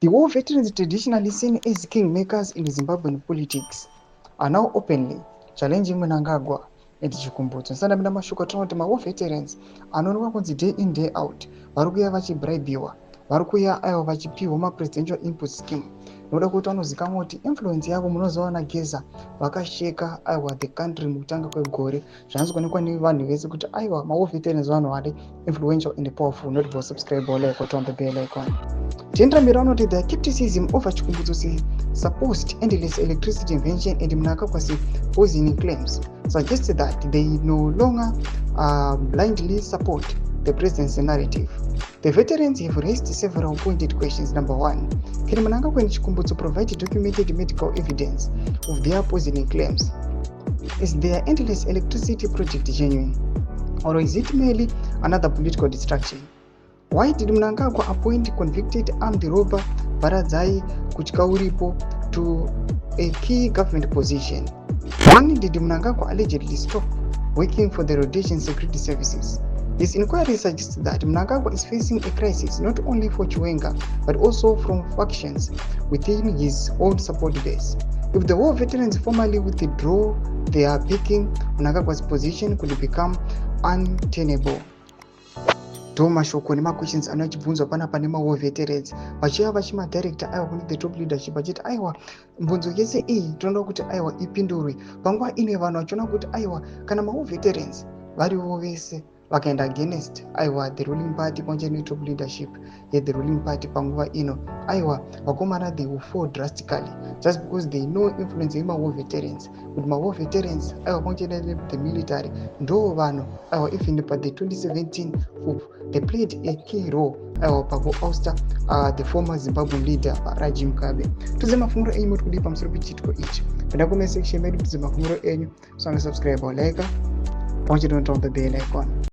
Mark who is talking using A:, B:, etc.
A: The war veterans, traditionally seen as kingmakers in Zimbabwean politics, are now openly challenging Mnangagwa and Chikumbutso. Sandamina mashuka tinoti war veterans anoonekwa kunzi day in day out vari kuuya vachibraibiwa, vari kuuya aiwa vachipiwa mapresidential input scheme noda kuti vanozikamwa kuti influence yavo munozoona geza vakasheka aiwa the country mukutanga kwegore. Zvanzi kuonekwa nevanhu vese kuti aiwa war veterans vanhu vari influential and powerful. Not for subscribe or like or turn the bell icon. Tendramira unoti the skepticism over Chikumbutso's supposed endless electricity invention and Mnangagwa's poisoning claims suggests that they no longer blindly support the president's narrative. The veterans have raised several pointed questions. Number one, can Mnangagwa and Chikumbutso provide documented medical evidence of their poisoning claims? Is their endless electricity project genuine, or is it merely another political distraction? Why did Mnangagwa appoint convicted armed robber Baradzai Kuchikauripo to a key government position? When did Mnangagwa allegedly stop working for the Rhodesian security services? This inquiry suggests that Mnangagwa is facing a crisis not only for Chiwenga but also from factions within his own support base. If the war veterans formally withdraw their backing, Mnangagwa's position could become untenable. Mashoko nemaquestions anochibvunzwa panapa nemawar veterans vachiva vachimadirector aiwa kune the top leadership vachiti aiwa mbunzo yese iyi tinoda kuti aiwa ipindurwe. Panguva ine vanhu vachiona kuti aiwa kana mawar veterans varivo vese vakaenda against aiwa the ruling party pamwe netop leadership the ruling party panguva ino, aiwa vakomana they will fall drastically just because they know influence yemawar veterans, kuti mawar veterans aiwa pamwe the military ndo vanhu aiwa even pa the 2017 coup they played a key role aiwa pakuoustra the former Zimbabwean leader Raji Mugabe. Tuze mafunguro enyu muri kudi pamusoro pechiitiko ichi, pinda comment section medu tuze mafunguro enyu, so subscribe or like pamwe chete noturn the bell icon.